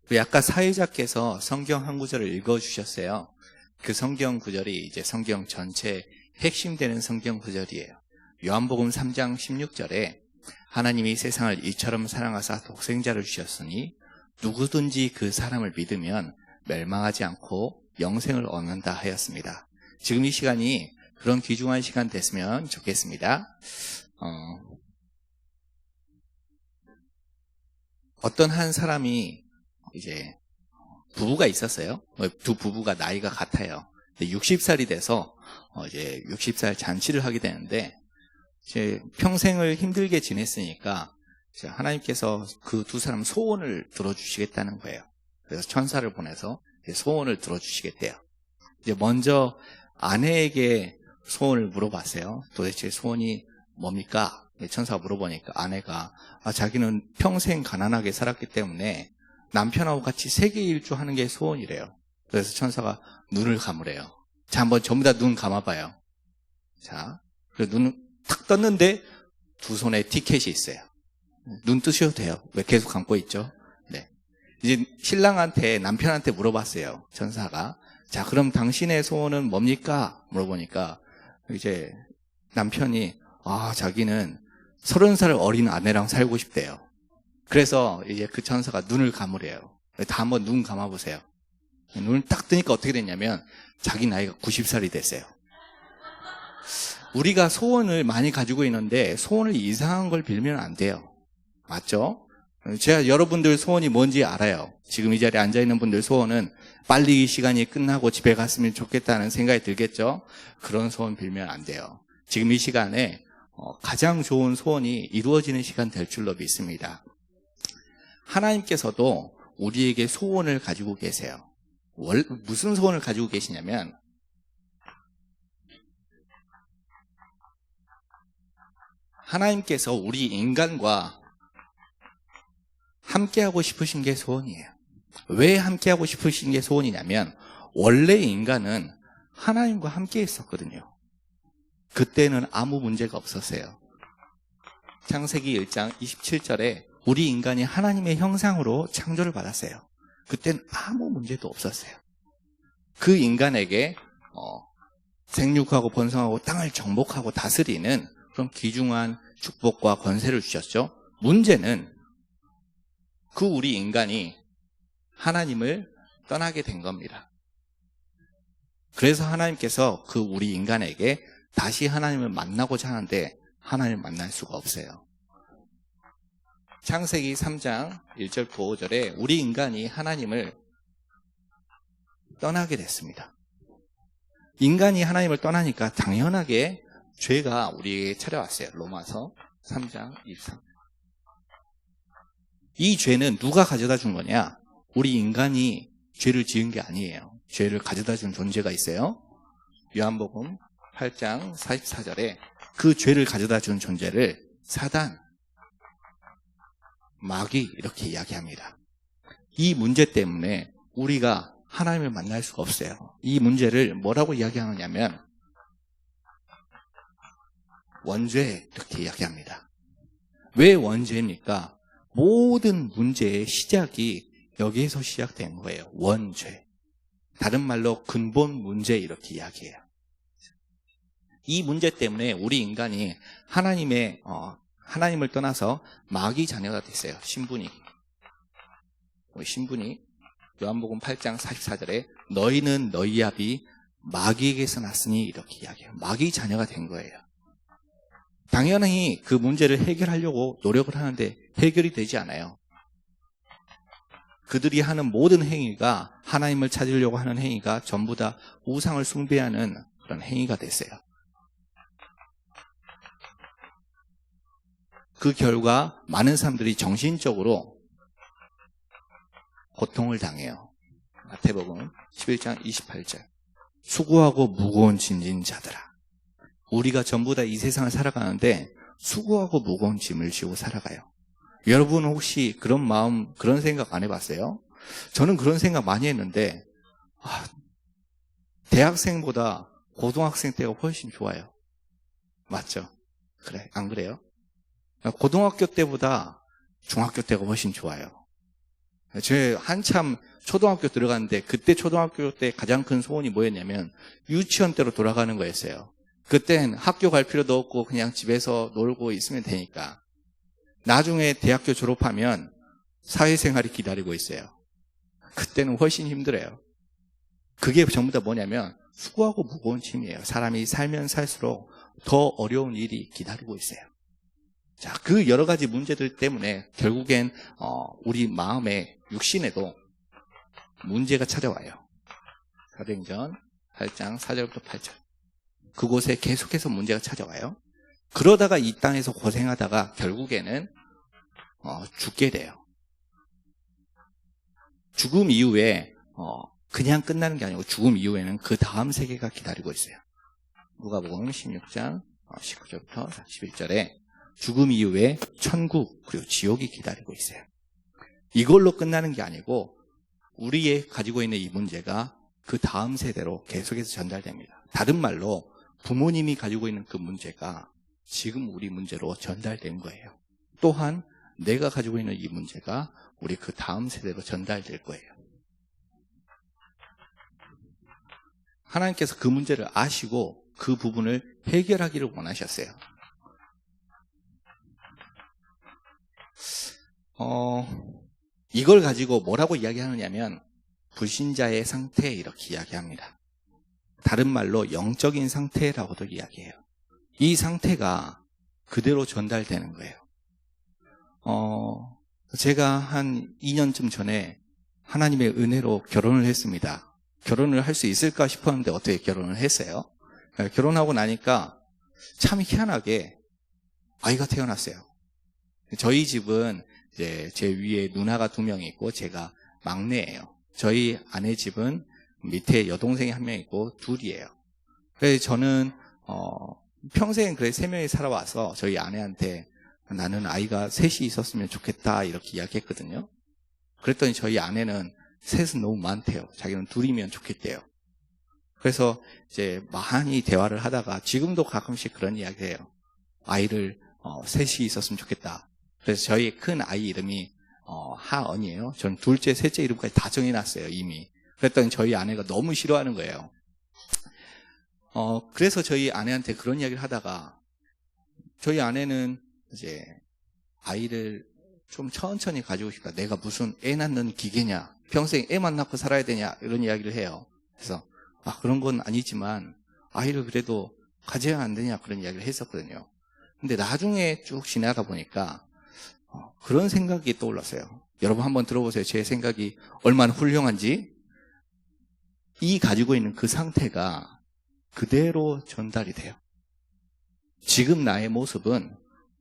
우리 아까 사회자께서 성경 한 구절을 읽어주셨어요. 그 성경 구절이 이제 성경 전체 핵심되는 성경 구절이에요. 요한복음 3장 16절에 하나님이 세상을 이처럼 사랑하사 독생자를 주셨으니 누구든지 그 사람을 믿으면 멸망하지 않고 영생을 얻는다 하였습니다. 지금 이 시간이 그런 귀중한 시간 됐으면 좋겠습니다. 어떤 한 사람이 이제 부부가 있었어요. 두 부부가 나이가 같아요. 60살이 돼서 이제 60살 잔치를 하게 되는데 이제 평생을 힘들게 지냈으니까 이제 하나님께서 그 두 사람 소원을 들어주시겠다는 거예요. 그래서 천사를 보내서 소원을 들어주시겠대요. 이제 먼저 아내에게 소원을 물어봤어요. 도대체 소원이 뭡니까? 천사가 물어보니까 아내가 자기는 평생 가난하게 살았기 때문에 남편하고 같이 세계 일주하는 게 소원이래요. 그래서 천사가 눈을 감으래요. 자, 한번 전부 다 눈 감아봐요. 자, 그래서 눈을 탁 떴는데 두 손에 티켓이 있어요. 눈 뜨셔도 돼요. 왜 계속 감고 있죠? 네. 이제 신랑한테, 남편한테 물어봤어요. 천사가. 자, 그럼 당신의 소원은 뭡니까? 물어보니까 이제 남편이 자기는 30살 어린 아내랑 살고 싶대요. 그래서 이제 그 천사가 눈을 감으래요. 다 한번 눈 감아보세요. 눈을 딱 뜨니까 어떻게 됐냐면 자기 나이가 90살이 됐어요. 우리가 소원을 많이 가지고 있는데 소원을 이상한 걸 빌면 안 돼요. 맞죠? 제가 여러분들 소원이 뭔지 알아요. 지금 이 자리에 앉아있는 분들 소원은 빨리 이 시간이 끝나고 집에 갔으면 좋겠다는 생각이 들겠죠? 그런 소원 빌면 안 돼요. 지금 이 시간에 가장 좋은 소원이 이루어지는 시간 될 줄로 믿습니다. 하나님께서도 우리에게 소원을 가지고 계세요. 무슨 소원을 가지고 계시냐면 하나님께서 우리 인간과 함께하고 싶으신 게 소원이에요. 왜 함께하고 싶으신 게 소원이냐면 원래 인간은 하나님과 함께 있었거든요. 그때는 아무 문제가 없었어요. 창세기 1장 27절에 우리 인간이 하나님의 형상으로 창조를 받았어요. 그때는 아무 문제도 없었어요. 그 인간에게 생육하고 번성하고 땅을 정복하고 다스리는 그런 귀중한 축복과 권세를 주셨죠. 문제는 그 우리 인간이 하나님을 떠나게 된 겁니다. 그래서 하나님께서 그 우리 인간에게 다시 하나님을 만나고자 하는데 하나님을 만날 수가 없어요. 창세기 3장 1절 5절에 우리 인간이 하나님을 떠나게 됐습니다. 인간이 하나님을 떠나니까 당연하게 죄가 우리에게 찾아왔어요. 로마서 3장 23절. 이 죄는 누가 가져다 준 거냐? 우리 인간이 죄를 지은 게 아니에요. 죄를 가져다 준 존재가 있어요. 요한복음 8장 44절에 그 죄를 가져다 준 존재를 사단, 마귀 이렇게 이야기합니다. 이 문제 때문에 우리가 하나님을 만날 수가 없어요. 이 문제를 뭐라고 이야기하느냐면 원죄 이렇게 이야기합니다. 왜 원죄입니까? 모든 문제의 시작이 여기에서 시작된 거예요. 원죄. 다른 말로 근본 문제 이렇게 이야기해요. 이 문제 때문에 우리 인간이 하나님을 떠나서 마귀 자녀가 됐어요. 신분이. 요한복음 8장 44절에 너희는 너희 아비 마귀에게서 났으니 이렇게 이야기해요. 마귀 자녀가 된 거예요. 당연히 그 문제를 해결하려고 노력을 하는데 해결이 되지 않아요. 그들이 하는 모든 행위가 하나님을 찾으려고 하는 행위가 전부 다 우상을 숭배하는 그런 행위가 됐어요. 그 결과 많은 사람들이 정신적으로 고통을 당해요. 마태복음 11장 28절. 수고하고 무거운 짐진 자들아. 우리가 전부 다 이 세상을 살아가는데 수고하고 무거운 짐을 지고 살아가요. 여러분 혹시 그런 마음, 그런 생각 안 해봤어요? 저는 그런 생각 많이 했는데 대학생보다 고등학생 때가 훨씬 좋아요. 맞죠? 그래, 안 그래요? 고등학교 때보다 중학교 때가 훨씬 좋아요. 제 한참 초등학교 들어갔는데 그때 초등학교 때 가장 큰 소원이 뭐였냐면 유치원 때로 돌아가는 거였어요. 그땐 학교 갈 필요도 없고 그냥 집에서 놀고 있으면 되니까. 나중에 대학교 졸업하면 사회생활이 기다리고 있어요. 그때는 훨씬 힘들어요. 그게 전부 다 뭐냐면 수고하고 무거운 짐이에요. 사람이 살면 살수록 더 어려운 일이 기다리고 있어요. 자, 그 여러 가지 문제들 때문에 결국엔 우리 마음의 육신에도 문제가 찾아와요. 사도행전 8장 4절부터 8절. 그곳에 계속해서 문제가 찾아와요. 그러다가 이 땅에서 고생하다가 결국에는 죽게 돼요. 죽음 이후에 그냥 끝나는 게 아니고 죽음 이후에는 그 다음 세계가 기다리고 있어요. 누가복음 16장 19절부터 21절에 죽음 이후에 천국 그리고 지옥이 기다리고 있어요. 이걸로 끝나는 게 아니고 우리의 가지고 있는 이 문제가 그 다음 세대로 계속해서 전달됩니다. 다른 말로 부모님이 가지고 있는 그 문제가 지금 우리 문제로 전달된 거예요. 또한 내가 가지고 있는 이 문제가 우리 그 다음 세대로 전달될 거예요. 하나님께서 그 문제를 아시고 그 부분을 해결하기를 원하셨어요. 이걸 가지고 뭐라고 이야기하느냐면 불신자의 상태 이렇게 이야기합니다. 다른 말로 영적인 상태라고도 이야기해요. 이 상태가 그대로 전달되는 거예요. 제가 한 2년쯤 전에 하나님의 은혜로 결혼을 했습니다. 결혼을 할 수 있을까 싶었는데 어떻게 결혼을 했어요? 결혼하고 나니까 참 희한하게 아이가 태어났어요. 저희 집은 이제 제 위에 누나가 2명 있고 제가 막내예요. 저희 아내 집은 밑에 여동생이 1명 있고 둘이에요. 그래서 저는 평생 그래 3명이 살아와서 저희 아내한테 나는 아이가 3이 있었으면 좋겠다 이렇게 이야기했거든요. 그랬더니 저희 아내는 3은 너무 많대요. 자기는 2이면 좋겠대요. 그래서 이제 많이 대화를 하다가 지금도 가끔씩 그런 이야기를 해요. 아이를 3이 있었으면 좋겠다. 그래서 저희 큰 아이 이름이 하언이에요. 저는 둘째, 셋째 이름까지 다 정해놨어요, 이미. 그랬더니 저희 아내가 너무 싫어하는 거예요. 그래서 저희 아내한테 그런 이야기를 하다가 저희 아내는 이제 아이를 좀 천천히 가지고 싶다. 내가 무슨 애 낳는 기계냐. 평생 애만 낳고 살아야 되냐. 이런 이야기를 해요. 그래서 그런 건 아니지만 아이를 그래도 가져야 안 되냐. 그런 이야기를 했었거든요. 근데 나중에 쭉 지나다 보니까 그런 생각이 떠올랐어요. 여러분 한번 들어보세요. 제 생각이 얼마나 훌륭한지. 이 가지고 있는 그 상태가 그대로 전달이 돼요. 지금 나의 모습은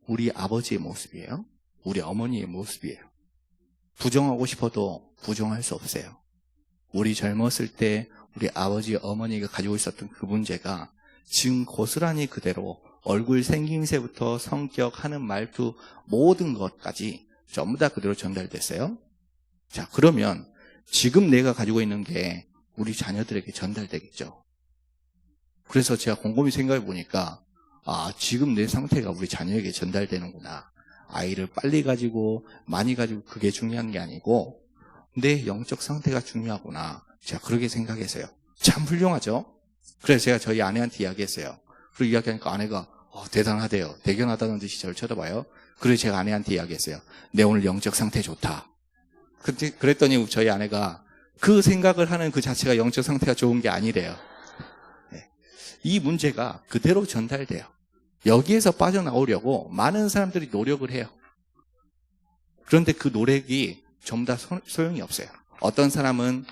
우리 아버지의 모습이에요. 우리 어머니의 모습이에요. 부정하고 싶어도 부정할 수 없어요. 우리 젊었을 때 우리 아버지, 어머니가 가지고 있었던 그 문제가 지금 고스란히 그대로 얼굴 생김새부터 성격, 하는 말투 모든 것까지 전부 다 그대로 전달됐어요. 자, 그러면 지금 내가 가지고 있는 게 우리 자녀들에게 전달되겠죠. 그래서 제가 곰곰이 생각해 보니까 지금 내 상태가 우리 자녀에게 전달되는구나. 아이를 빨리 가지고 많이 가지고 그게 중요한 게 아니고 내 영적 상태가 중요하구나. 제가 그렇게 생각했어요. 참 훌륭하죠? 그래서 제가 저희 아내한테 이야기했어요. 그리고 이야기하니까 아내가 대단하대요. 대견하다는 듯이 저를 쳐다봐요. 그래서 제가 아내한테 이야기했어요. 내 오늘 영적 상태 좋다. 그랬더니 저희 아내가 그 생각을 하는 그 자체가 영적 상태가 좋은 게 아니래요. 네. 이 문제가 그대로 전달돼요. 여기에서 빠져나오려고 많은 사람들이 노력을 해요. 그런데 그 노력이 전부 다 소용이 없어요. 어떤 사람은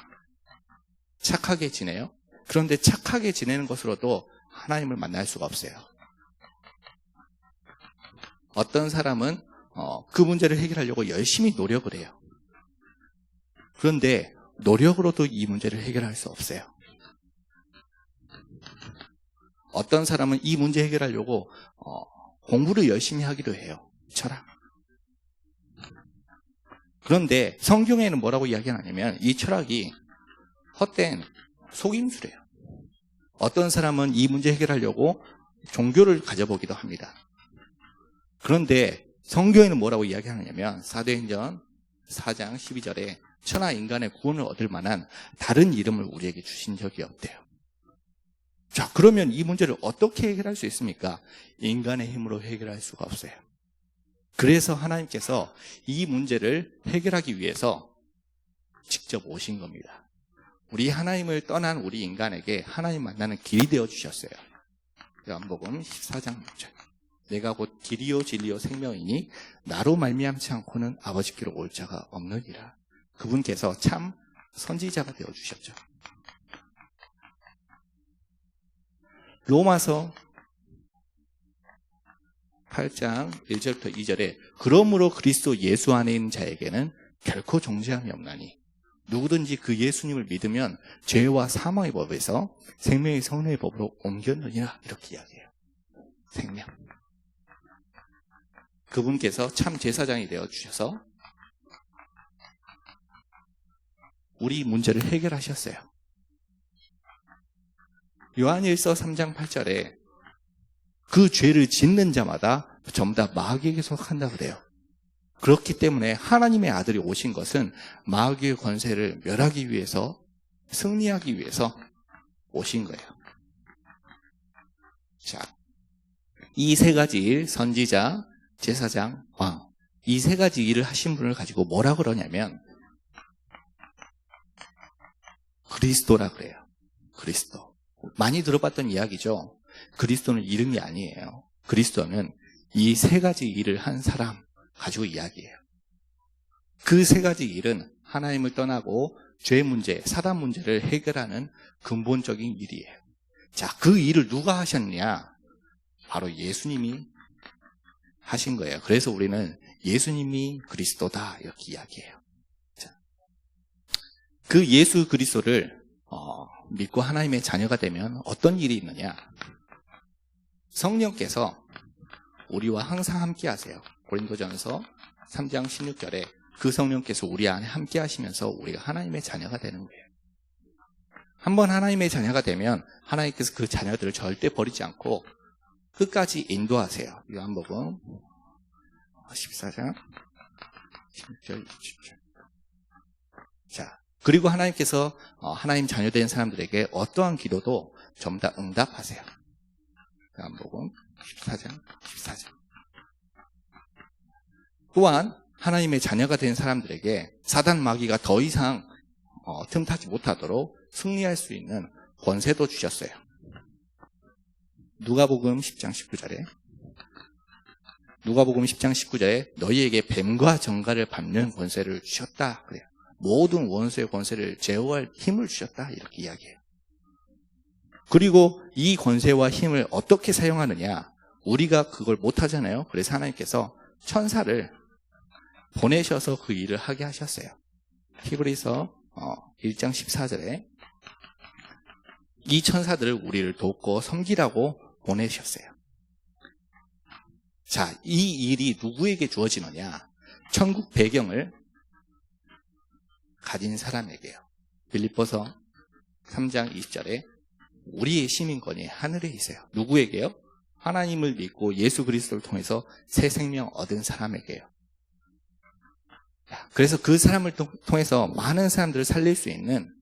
착하게 지내요. 그런데 착하게 지내는 것으로도 하나님을 만날 수가 없어요. 어떤 사람은 그 문제를 해결하려고 열심히 노력을 해요. 그런데 노력으로도 이 문제를 해결할 수 없어요. 어떤 사람은 이 문제 해결하려고 공부를 열심히 하기도 해요. 철학. 그런데 성경에는 뭐라고 이야기하냐면 이 철학이 헛된 속임수래요. 어떤 사람은 이 문제 해결하려고 종교를 가져보기도 합니다. 그런데 성경에는 뭐라고 이야기하냐면 사도행전 4장 12절에 천하 인간의 구원을 얻을 만한 다른 이름을 우리에게 주신 적이 없대요. 자, 그러면 이 문제를 어떻게 해결할 수 있습니까? 인간의 힘으로 해결할 수가 없어요. 그래서 하나님께서 이 문제를 해결하기 위해서 직접 오신 겁니다. 우리 하나님을 떠난 우리 인간에게 하나님 만나는 길이 되어 주셨어요. 요한복음 14장 6절. 내가 곧 길이요 진리요 생명이니 나로 말미암지 않고는 아버지께로 올 자가 없느니라. 그분께서 참 선지자가 되어 주셨죠. 로마서 8장 1절부터 2절에 그러므로 그리스도 예수 안에 있는 자에게는 결코 정죄함이 없나니 누구든지 그 예수님을 믿으면 죄와 사망의 법에서 생명의 선의 법으로 옮겼느니라. 이렇게 이야기해요. 생명. 그분께서 참 제사장이 되어 주셔서 우리 문제를 해결하셨어요. 요한일서 3장 8절에 그 죄를 짓는 자마다 전부 다 마귀에게 속한다 그래요. 그렇기 때문에 하나님의 아들이 오신 것은 마귀의 권세를 멸하기 위해서, 승리하기 위해서 오신 거예요. 자, 이 세 가지 일, 선지자, 제사장, 왕, 이 세 가지 일을 하신 분을 가지고 뭐라 그러냐면 그리스도라 그래요. 그리스도. 많이 들어봤던 이야기죠. 그리스도는 이름이 아니에요. 그리스도는 이 세 가지 일을 한 사람 가지고 이야기해요. 그 세 가지 일은 하나님을 떠나고 죄 문제, 사단 문제를 해결하는 근본적인 일이에요. 자, 그 일을 누가 하셨냐? 바로 예수님이 하신 거예요. 그래서 우리는 예수님이 그리스도다 이렇게 이야기해요. 자, 그 예수 그리스도를 믿고 하나님의 자녀가 되면 어떤 일이 있느냐? 성령께서 우리와 항상 함께 하세요. 고린도전서 3장 16절에 그 성령께서 우리 안에 함께 하시면서 우리가 하나님의 자녀가 되는 거예요. 한번 하나님의 자녀가 되면 하나님께서 그 자녀들을 절대 버리지 않고 끝까지 인도하세요. 요한복음 14장 16절 20절. 자, 그리고 하나님께서 하나님 자녀 된 사람들에게 어떠한 기도도 전부 다 응답하세요. 요한복음 14장 14절. 또한 하나님의 자녀가 된 사람들에게 사단 마귀가 더 이상 틈타지 못하도록 승리할 수 있는 권세도 주셨어요. 누가복음 10장 19절에 누가복음 10장 19절에 너희에게 뱀과 정갈을 밟는 권세를 주셨다 그래요. 모든 원수의 권세를 제어할 힘을 주셨다 이렇게 이야기해요. 그리고 이 권세와 힘을 어떻게 사용하느냐? 우리가 그걸 못하잖아요. 그래서 하나님께서 천사를 보내셔서 그 일을 하게 하셨어요. 히브리서 1장 14절에 이 천사들을 우리를 돕고 섬기라고 보내셨어요. 자, 이 일이 누구에게 주어지느냐? 천국 배경을 가진 사람에게요. 빌립보서 3장 20절에 우리의 시민권이 하늘에 있어요. 누구에게요? 하나님을 믿고 예수 그리스도를 통해서 새 생명 얻은 사람에게요. 그래서 그 사람을 통해서 많은 사람들을 살릴 수 있는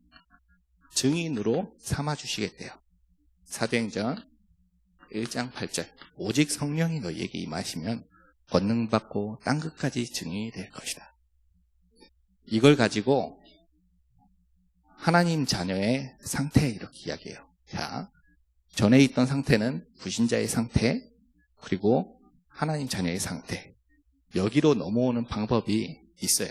증인으로 삼아주시겠대요. 사도행전 1장 8절 오직 성령이 너희에게 임하시면 권능받고 땅끝까지 증인이 될 것이다. 이걸 가지고 하나님 자녀의 상태 이렇게 이야기해요. 자, 전에 있던 상태는 불신자의 상태, 그리고 하나님 자녀의 상태. 여기로 넘어오는 방법이 있어요.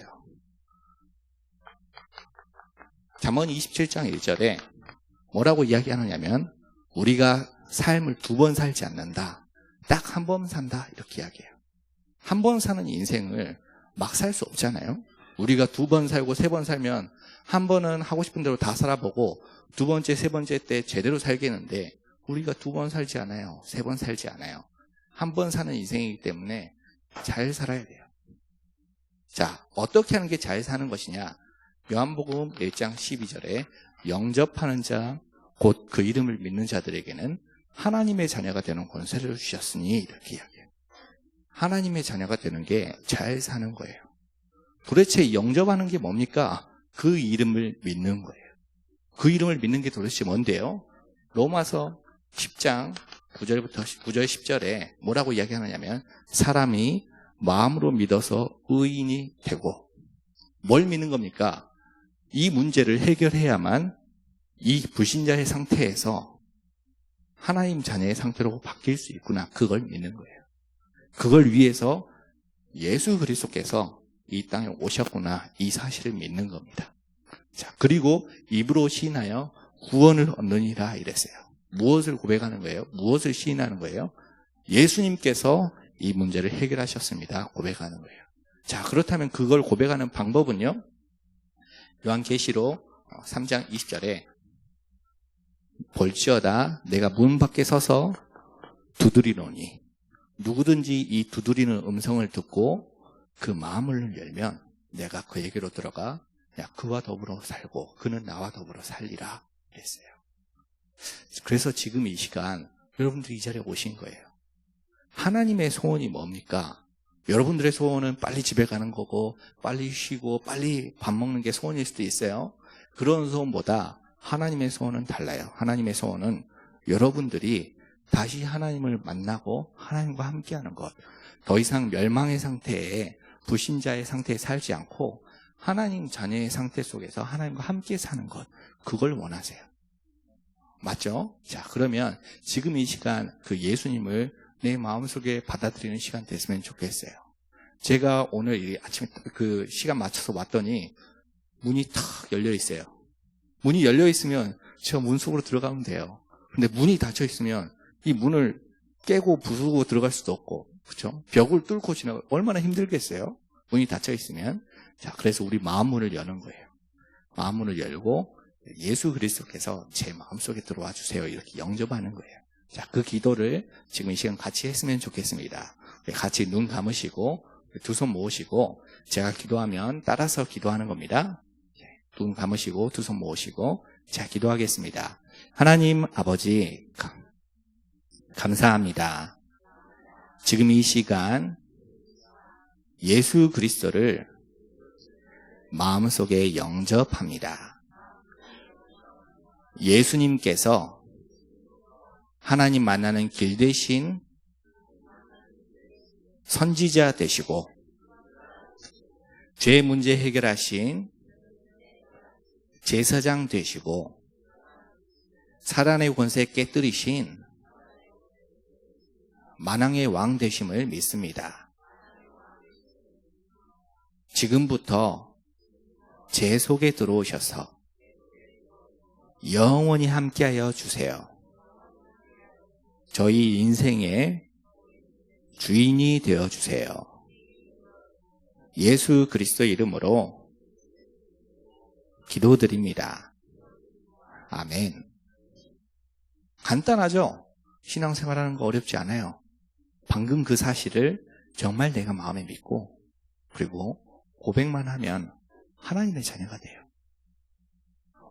잠언 27장 1절에 뭐라고 이야기하느냐면 우리가 삶을 두 번 살지 않는다. 딱 한 번 산다. 이렇게 이야기해요. 한 번 사는 인생을 막 살 수 없잖아요. 우리가 두 번 살고 세 번 살면 한 번은 하고 싶은 대로 다 살아보고 두 번째, 세 번째 때 제대로 살겠는데 우리가 두 번 살지 않아요. 세 번 살지 않아요. 한 번 사는 인생이기 때문에 잘 살아야 돼요. 자, 어떻게 하는 게 잘 사는 것이냐? 요한복음 1장 12절에 영접하는 자, 곧 그 이름을 믿는 자들에게는 하나님의 자녀가 되는 권세를 주셨으니 이렇게 이야기해요. 하나님의 자녀가 되는 게 잘 사는 거예요. 도대체 영접하는 게 뭡니까? 그 이름을 믿는 거예요. 그 이름을 믿는 게 도대체 뭔데요? 로마서 10장 9절 10절에 뭐라고 이야기하느냐면 사람이 마음으로 믿어서 의인이 되고, 뭘 믿는 겁니까? 이 문제를 해결해야만 이 불신자의 상태에서 하나님 자녀의 상태로 바뀔 수 있구나. 그걸 믿는 거예요. 그걸 위해서 예수 그리스도께서 이 땅에 오셨구나. 이 사실을 믿는 겁니다. 자, 그리고 입으로 시인하여 구원을 얻느니라 이랬어요. 무엇을 고백하는 거예요? 무엇을 시인하는 거예요? 예수님께서 이 문제를 해결하셨습니다. 고백하는 거예요. 자, 그렇다면 그걸 고백하는 방법은요? 요한계시록 3장 20절에 볼지어다 내가 문 밖에 서서 두드리노니 누구든지 이 두드리는 음성을 듣고 그 마음을 열면 내가 그에게로 들어가 그와 더불어 살고 그는 나와 더불어 살리라 그랬어요. 그래서 지금 이 시간 여러분들이 이 자리에 오신 거예요. 하나님의 소원이 뭡니까? 여러분들의 소원은 빨리 집에 가는 거고 빨리 쉬고 빨리 밥 먹는 게 소원일 수도 있어요. 그런 소원보다 하나님의 소원은 달라요. 하나님의 소원은 여러분들이 다시 하나님을 만나고 하나님과 함께하는 것, 더 이상 멸망의 상태에 불신자의 상태에 살지 않고 하나님 자녀의 상태 속에서 하나님과 함께 사는 것, 그걸 원하세요. 맞죠? 자, 그러면 지금 이 시간 그 예수님을 내 마음속에 받아들이는 시간 됐으면 좋겠어요. 제가 오늘 아침에 그 시간 맞춰서 왔더니 문이 탁 열려 있어요. 문이 열려 있으면 제가 문 속으로 들어가면 돼요. 근데 문이 닫혀 있으면 이 문을 깨고 부수고 들어갈 수도 없고, 그렇죠? 벽을 뚫고 지나가 얼마나 힘들겠어요? 문이 닫혀 있으면. 자, 그래서 우리 마음문을 여는 거예요. 마음문을 열고 예수 그리스도께서 제 마음속에 들어와 주세요. 이렇게 영접하는 거예요. 자, 그 기도를 지금 이 시간 같이 했으면 좋겠습니다. 같이 눈 감으시고 두 손 모으시고 제가 기도하면 따라서 기도하는 겁니다. 눈 감으시고 두 손 모으시고 제가 기도하겠습니다. 하나님 아버지 감사합니다. 지금 이 시간 예수 그리스도를 마음속에 영접합니다. 예수님께서 하나님 만나는 길 대신 선지자 되시고 죄 문제 해결하신 제사장 되시고 사단의 권세 깨뜨리신 만왕의 왕 되심을 믿습니다. 지금부터 제 속에 들어오셔서 영원히 함께하여 주세요. 저희 인생의 주인이 되어주세요. 예수 그리스도 이름으로 기도드립니다. 아멘. 간단하죠? 신앙생활하는 거 어렵지 않아요. 방금 그 사실을 정말 내가 마음에 믿고 그리고 고백만 하면 하나님의 자녀가 돼요.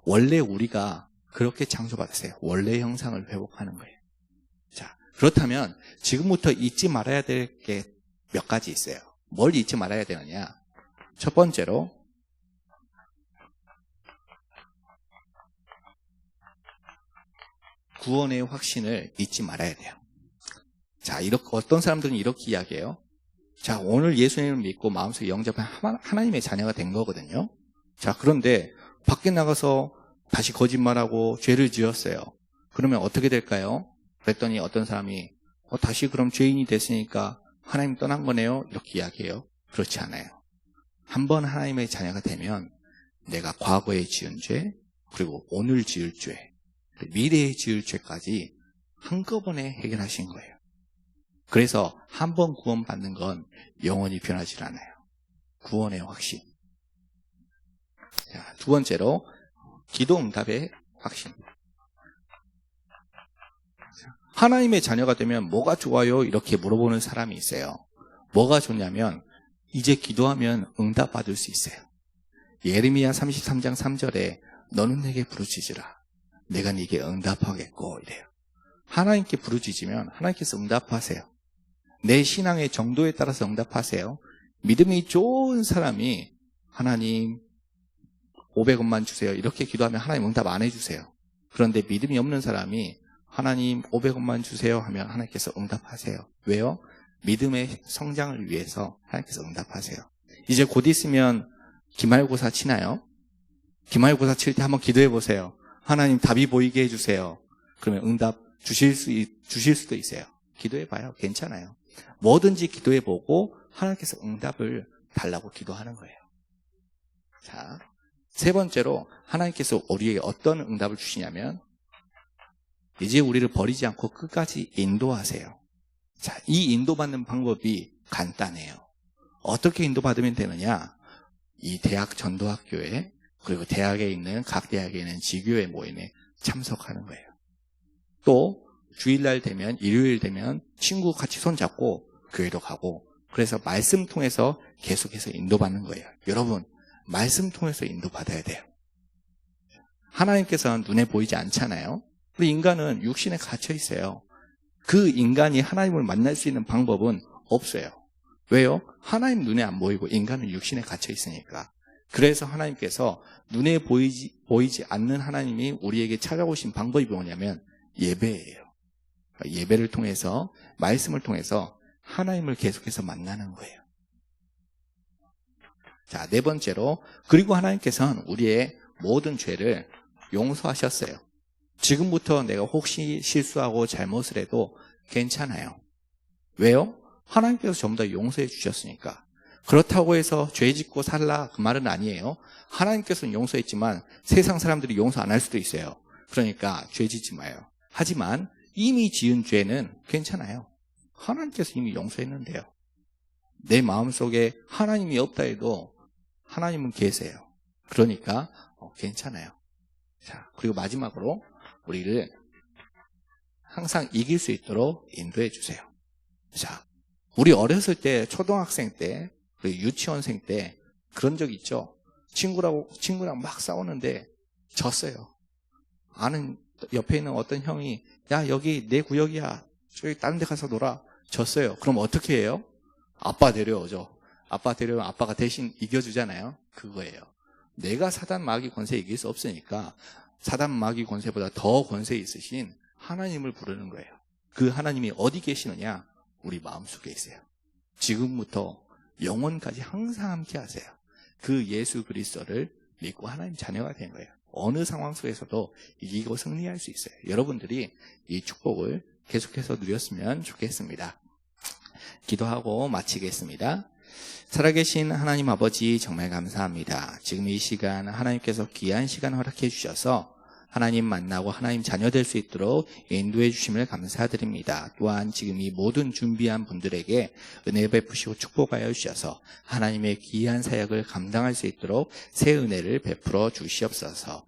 원래 우리가 그렇게 창조받았어요. 원래 형상을 회복하는 거예요. 자, 그렇다면 지금부터 잊지 말아야 될 게 몇 가지 있어요. 뭘 잊지 말아야 되느냐? 첫 번째로 구원의 확신을 잊지 말아야 돼요. 자, 어떤 사람들은 이렇게 이야기해요. 자, 오늘 예수님을 믿고 마음속에 영접한 하나님의 자녀가 된 거거든요. 자, 그런데 밖에 나가서 다시 거짓말하고 죄를 지었어요. 그러면 어떻게 될까요? 그랬더니 어떤 사람이 다시 그럼 죄인이 됐으니까 하나님 떠난 거네요? 이렇게 이야기해요. 그렇지 않아요. 한번 하나님의 자녀가 되면 내가 과거에 지은 죄, 그리고 오늘 지을 죄, 미래에 지을 죄까지 한꺼번에 해결하신 거예요. 그래서 한 번 구원받는 건 영원히 변하지 않아요. 구원의 확신. 자, 두 번째로 기도 응답의 확신. 하나님의 자녀가 되면 뭐가 좋아요? 이렇게 물어보는 사람이 있어요. 뭐가 좋냐면 이제 기도하면 응답받을 수 있어요. 예레미야 33장 3절에 너는 내게 부르짖으라. 내가 네게 응답하겠고 이래요. 하나님께 부르짖으면 하나님께서 응답하세요. 내 신앙의 정도에 따라서 응답하세요. 믿음이 좋은 사람이 하나님 500원만 주세요. 이렇게 기도하면 하나님 응답 안 해주세요. 그런데 믿음이 없는 사람이 하나님 500원만 주세요 하면 하나님께서 응답하세요. 왜요? 믿음의 성장을 위해서 하나님께서 응답하세요. 이제 곧 있으면 기말고사 치나요? 기말고사 칠 때 한번 기도해 보세요. 하나님 답이 보이게 해주세요. 그러면 응답 주실 수도 있어요. 기도해 봐요. 괜찮아요. 뭐든지 기도해 보고 하나님께서 응답을 달라고 기도하는 거예요. 자, 세 번째로 하나님께서 우리에게 어떤 응답을 주시냐면 이제 우리를 버리지 않고 끝까지 인도하세요. 자, 이 인도받는 방법이 간단해요. 어떻게 인도받으면 되느냐? 이 대학 전도학교에 그리고 대학에 있는 각 대학에 있는 지교회 모임에 참석하는 거예요. 또 주일날 되면 일요일 되면 친구 같이 손잡고 교회로 가고 그래서 말씀 통해서 계속해서 인도받는 거예요. 여러분 말씀 통해서 인도받아야 돼요. 하나님께서는 눈에 보이지 않잖아요. 우리 인간은 육신에 갇혀 있어요. 그 인간이 하나님을 만날 수 있는 방법은 없어요. 왜요? 하나님 눈에 안 보이고 인간은 육신에 갇혀 있으니까. 그래서 하나님께서 눈에 보이지 않는 하나님이 우리에게 찾아오신 방법이 뭐냐면 예배예요. 그러니까 예배를 통해서 말씀을 통해서 하나님을 계속해서 만나는 거예요. 자, 네 번째로 그리고 하나님께서는 우리의 모든 죄를 용서하셨어요. 지금부터 내가 혹시 실수하고 잘못을 해도 괜찮아요. 왜요? 하나님께서 전부 다 용서해 주셨으니까. 그렇다고 해서 죄 짓고 살라 그 말은 아니에요. 하나님께서는 용서했지만 세상 사람들이 용서 안 할 수도 있어요. 그러니까 죄 짓지 마요. 하지만 이미 지은 죄는 괜찮아요. 하나님께서 이미 용서했는데요. 내 마음속에 하나님이 없다 해도 하나님은 계세요. 그러니까 괜찮아요. 자, 그리고 마지막으로 우리를 항상 이길 수 있도록 인도해 주세요. 자, 우리 어렸을 때 초등학생 때 그리고 유치원생 때 그런 적 있죠. 친구랑 막 싸우는데 졌어요. 아는 옆에 있는 어떤 형이 야 여기 내 구역이야. 저기 다른 데 가서 놀아. 졌어요. 그럼 어떻게 해요? 아빠 데려오죠. 아빠 데려오면 아빠가 대신 이겨주잖아요. 그거예요. 내가 사단 마귀 권세 이길 수 없으니까 사단 마귀 권세보다 더 권세 있으신 하나님을 부르는 거예요. 그 하나님이 어디 계시느냐? 우리 마음속에 있어요. 지금부터 영원까지 항상 함께 하세요. 그 예수 그리스도를 믿고 하나님 자녀가 된 거예요. 어느 상황 속에서도 이기고 승리할 수 있어요. 여러분들이 이 축복을 계속해서 누렸으면 좋겠습니다. 기도하고 마치겠습니다. 살아계신 하나님 아버지 정말 감사합니다. 지금 이 시간 하나님께서 귀한 시간 허락해 주셔서 하나님 만나고 하나님 자녀 될 수 있도록 인도해 주심을 감사드립니다. 또한 지금 이 모든 준비한 분들에게 은혜 베푸시고 축복하여 주셔서 하나님의 귀한 사역을 감당할 수 있도록 새 은혜를 베풀어 주시옵소서.